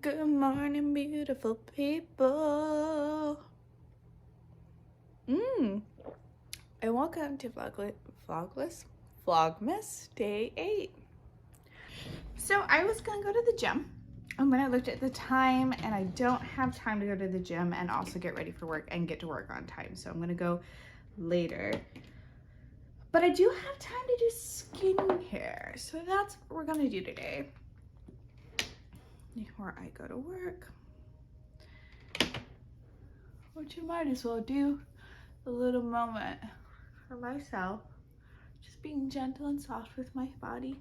Good morning, beautiful people. I welcome to Vlogmas Day 8. So I was gonna go to the gym. And when I looked at the time, and I don't have time to go to the gym and also get ready for work and get to work on time. So I'm gonna go later. But I do have time to do skincare. So that's what we're gonna do today before I go to work. Which you might as well do a little moment for myself. Just being gentle and soft with my body.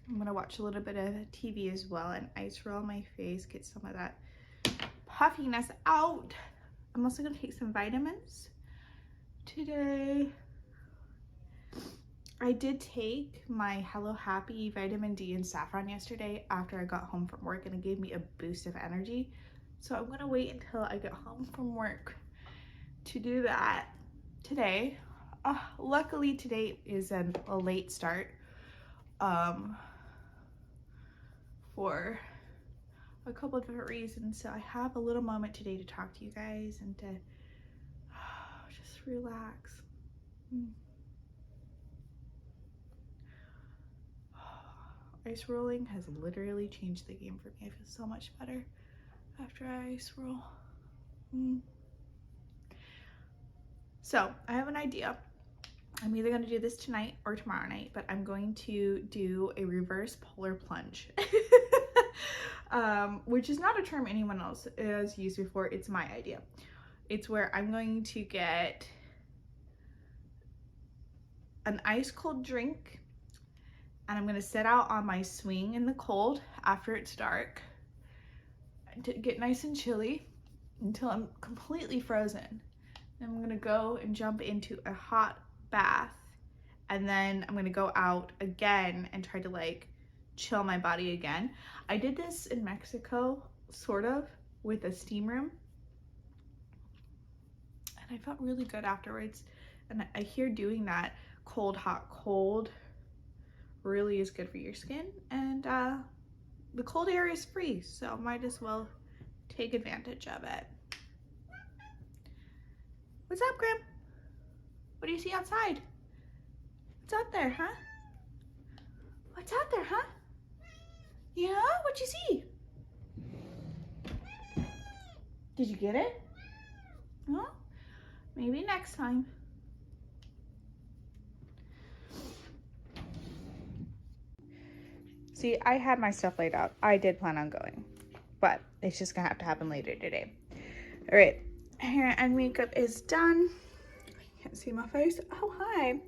I'm gonna watch a little bit of TV as well and ice roll my face, get some of that puffiness out. I'm also gonna take some vitamins today. I did take my Hello Happy vitamin D and saffron yesterday after I got home from work, and it gave me a boost of energy. So I'm gonna wait until I get home from work to do that today. Luckily today is a late start for a couple of different reasons. So I have a little moment today to talk to you guys and to just relax. Ice rolling has literally changed the game for me. I feel so much better after I ice roll. So I have an idea. I'm either going to do this tonight or tomorrow night, but I'm going to do a reverse polar plunge, which is not a term anyone else has used before. It's my idea. It's where I'm going to get an ice cold drink, and I'm going to sit out on my swing in the cold after it's dark to get nice and chilly until I'm completely frozen. Then I'm going to go and jump into a hot bath, and then I'm gonna go out again and try to like chill my body again. I did this in Mexico, sort of, with a steam room, and I felt really good afterwards. And I hear doing that cold, hot, cold really is good for your skin, and the cold air is free, so might as well take advantage of it. What's up, Grim? What do you see outside? What's out there, huh? What's out there, huh? Yeah, what'd you see? Did you get it? Well, maybe next time. See, I had my stuff laid out. I did plan on going, but it's just gonna have to happen later today. All right, hair and makeup is done. Can't see my face. Oh, hi.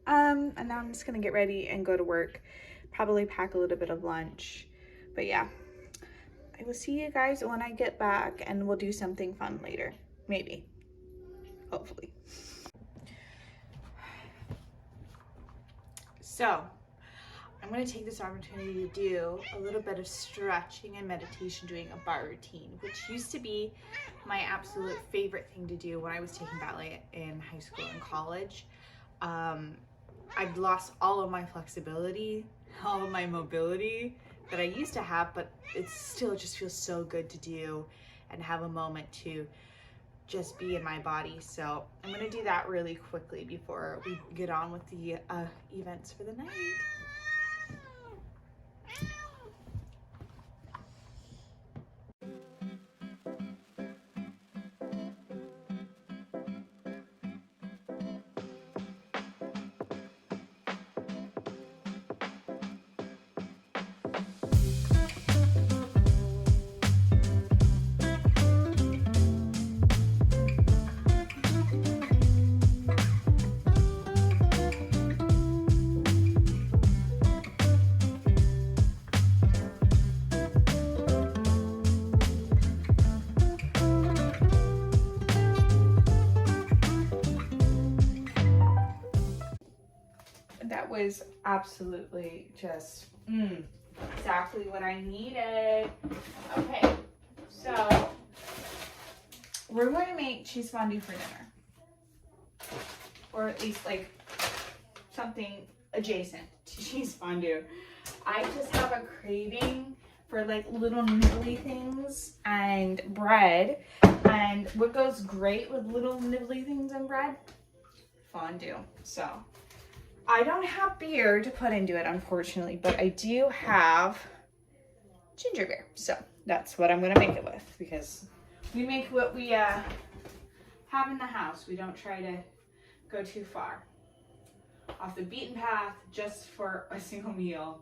And now I'm just gonna get ready and go to work. Probably pack a little bit of lunch. But yeah, I will see you guys when I get back, and we'll do something fun later. Maybe. Hopefully. So, I'm gonna take this opportunity to do a little bit of stretching and meditation, doing a bar routine, which used to be my absolute favorite thing to do when I was taking ballet in high school and college. I've lost all of my flexibility, all of my mobility that I used to have, but it still just feels so good to do and have a moment to just be in my body. So I'm gonna do that really quickly before we get on with the events for the night. That was absolutely just exactly what I needed. Okay, so we're going to make cheese fondue for dinner, or at least like something adjacent to cheese fondue. I just have a craving for like little nibbly things and bread. And what goes great with little nibbly things and bread? Fondue. So I don't have beer to put into it, unfortunately, but I do have ginger beer. So that's what I'm gonna make it with, because we make what we have in the house. We don't try to go too far off the beaten path just for a single meal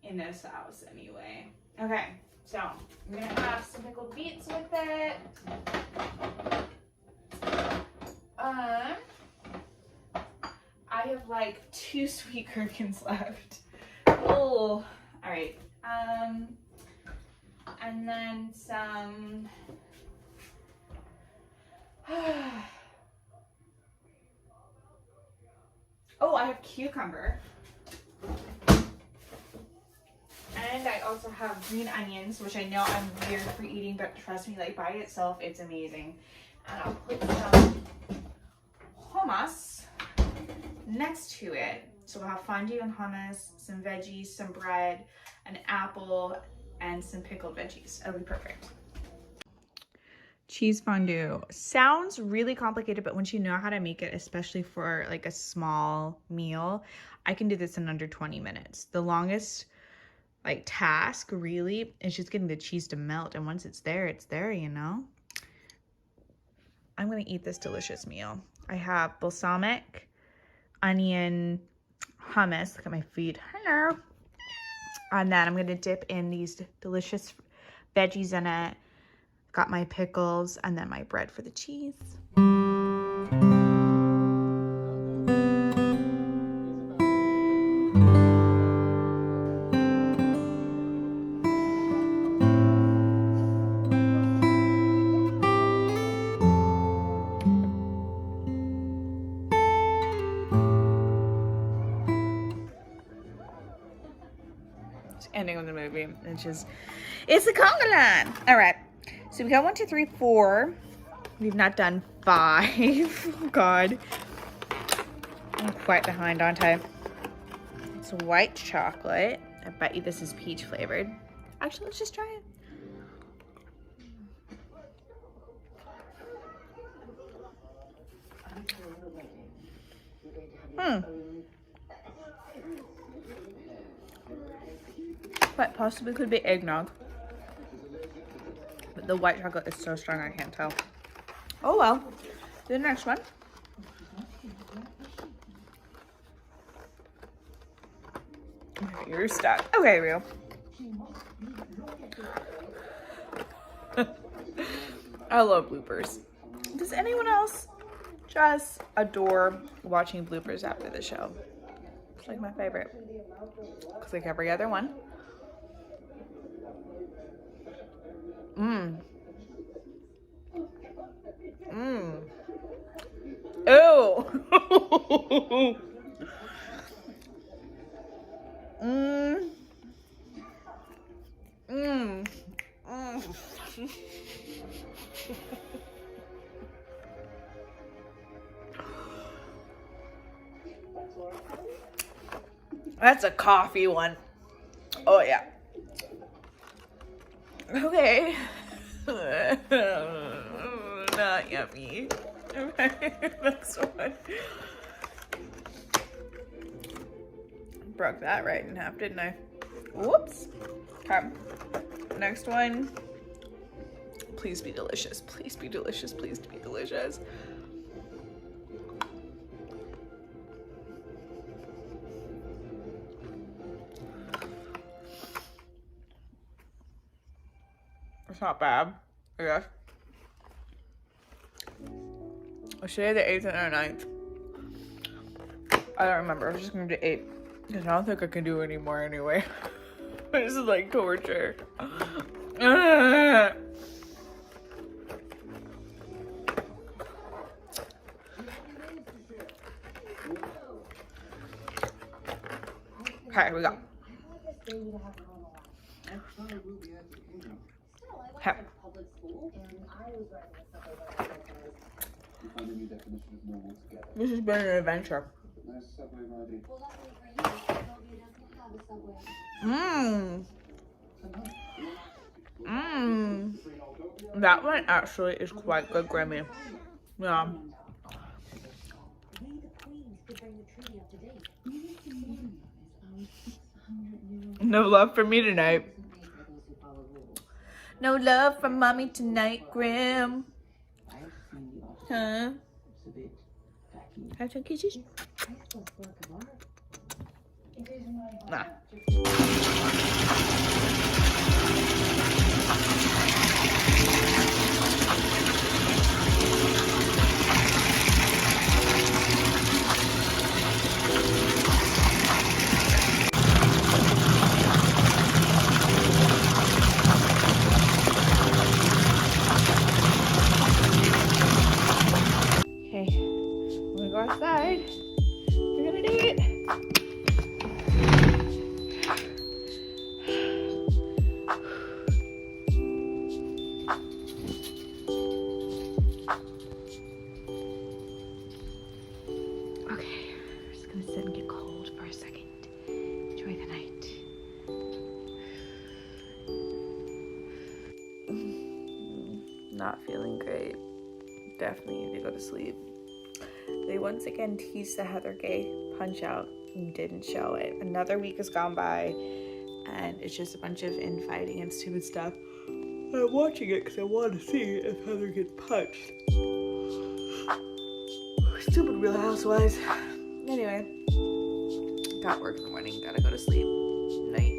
in this house anyway. Okay, so I'm gonna have some pickled beets with it. I have like 2 sweet gherkins left. Oh, all right. And then some. Oh, I have cucumber. And I also have green onions, which I know I'm weird for eating, but trust me, like by itself, it's amazing. And I'll put some hummus next to it. So we'll have fondue and hummus, some veggies, some bread, an apple, and some pickled veggies. That'll be perfect. Cheese fondue sounds really complicated, but once you know how to make it, especially for like a small meal, I can do this in under 20 minutes. The longest like task really is just getting the cheese to melt, and once it's there, you know. I'm gonna eat this delicious meal. I have balsamic, onion, hummus. Look at my feet. Hello. And then I'm gonna dip in these delicious veggies in it. Got my pickles and then my bread for the cheese. Ending of the movie, it's the conga line. All right, so we got 1, 2, 3, 4. We've not done 5. Oh God, I'm quite behind, aren't I? It's white chocolate. I bet you this is peach flavored. Actually, let's just try it. But possibly could be eggnog. But the white chocolate is so strong I can't tell. Oh well. Do the next one. You're stuck. Okay, real. I love bloopers. Does anyone else just adore watching bloopers after the show? It's like my favorite. It's like every other one. Mmm. Mmm. Ew. Mmm. Mmm. That's a coffee one. Oh yeah. Okay. Not yummy. Okay, next one. Broke that right in half, didn't I? Whoops. Okay. Next one. Please be delicious. Please be delicious. Please be delicious. It's not bad, I guess. Was today the 8th or 9th? I don't remember. I was just gonna do 8. Because I don't think I can do any more anyway. This is like torture. Okay, we go. Okay. This has been an adventure. Mmm. Mmm. That one actually is quite good, Grammy. Yeah. No love for me tonight. No love from mommy tonight, Grim. Huh? Have some kisses? Nah. Okay, I'm gonna go outside. We're gonna do it. Okay, I'm just gonna sit and get cold for a second. Enjoy the night. Not feeling great. Definitely need to go to sleep. They once again teased the Heather Gay Punch Out and didn't show it. Another week has gone by and it's just a bunch of infighting and stupid stuff. I'm watching it because I want to see if Heather gets punched. Stupid Real Housewives. Anyway, got work in the morning, gotta go to sleep. Night.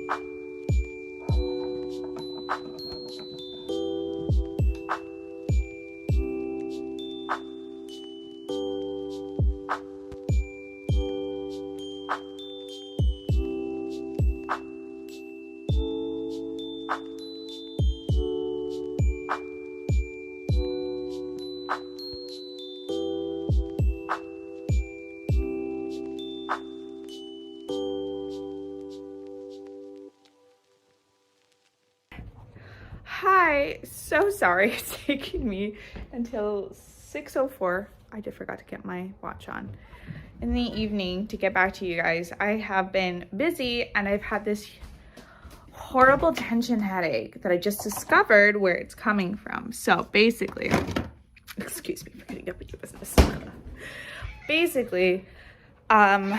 Hi, so sorry it's taking me until 6:04. I did forgot to get my watch on in the evening to get back to you guys. I have been busy and I've had this horrible tension headache that I just discovered where it's coming from. So basically, excuse me for getting up with your business. Basically, I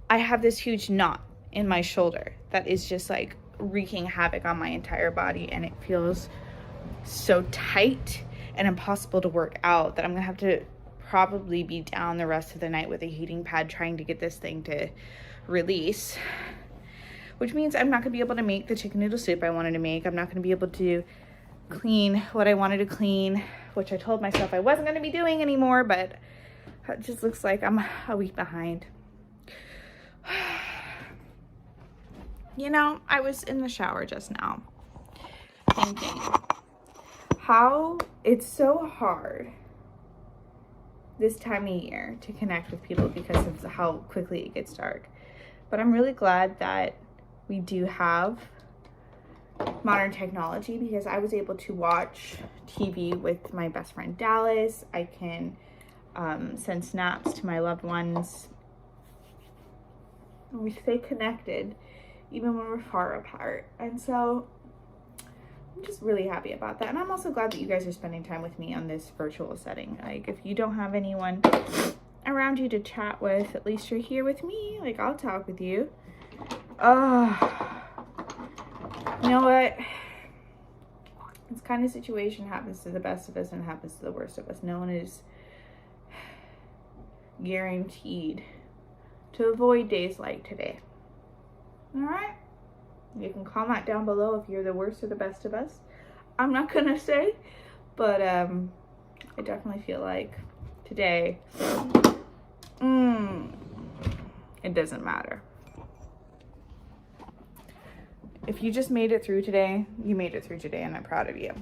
have this huge knot in my shoulder that is just like wreaking havoc on my entire body, and it feels so tight and impossible to work out that I'm gonna have to probably be down the rest of the night with a heating pad trying to get this thing to release, which means I'm not gonna be able to make the chicken noodle soup I wanted to make. I'm not gonna be able to clean what I wanted to clean, which I told myself I wasn't gonna be doing anymore, but it just looks like I'm a week behind. You know, I was in the shower just now thinking how it's so hard this time of year to connect with people because of how quickly it gets dark. But I'm really glad that we do have modern technology because I was able to watch TV with my best friend Dallas. I can send snaps to my loved ones. And we stay connected even when we're far apart. And so I'm just really happy about that. And I'm also glad that you guys are spending time with me on this virtual setting. Like, if you don't have anyone around you to chat with, at least you're here with me. Like, I'll talk with you. You know what? This kind of situation happens to the best of us and happens to the worst of us. No one is guaranteed to avoid days like today. All right, you can comment down below if you're the worst or the best of us. I'm not gonna say, but I definitely feel like today, it doesn't matter. If you just made it through today, you made it through today, and I'm proud of you.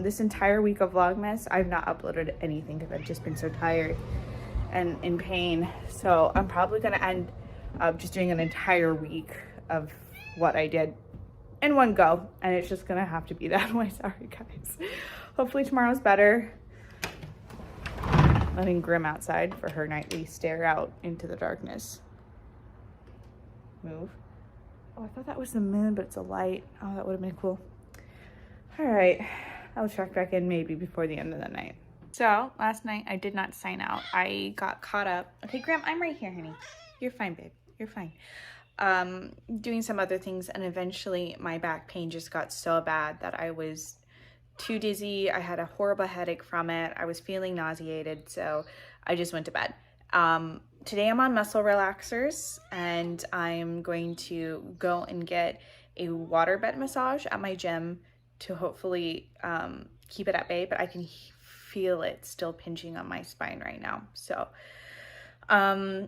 This entire week of Vlogmas, I've not uploaded anything because I've just been so tired and in pain. So I'm probably gonna end up just doing an entire week of what I did in one go, and it's just gonna have to be that way. Sorry guys. Hopefully tomorrow's better. Letting Grim outside for her nightly stare out into the darkness. move. Oh, I thought that was the moon, but it's a light. Oh, that would have been cool. All right, I'll check back in maybe before the end of the night. So last night I did not sign out. I got caught up. Okay, Graham, I'm right here, honey. You're fine, babe. You're fine. Doing some other things, and eventually my back pain just got so bad that I was too dizzy. I had a horrible headache from it. I was feeling nauseated, so I just went to bed. Today I'm on muscle relaxers, and I'm going to go and get a waterbed massage at my gym to hopefully keep it at bay, but I can feel it still pinching on my spine right now. So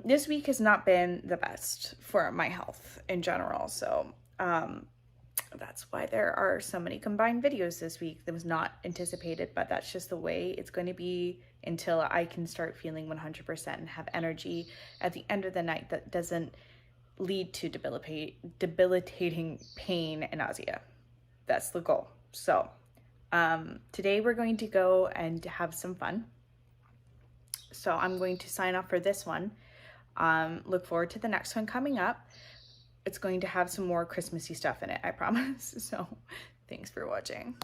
this week has not been the best for my health in general. So that's why there are so many combined videos this week. That was not anticipated, but that's just the way it's going to be until I can start feeling 100% and have energy at the end of the night that doesn't lead to debilitating pain and nausea. That's the goal. So today we're going to go and have some fun. So I'm going to sign off for this one. Look forward to the next one coming up. It's going to have some more Christmassy stuff in it, I promise. So thanks for watching.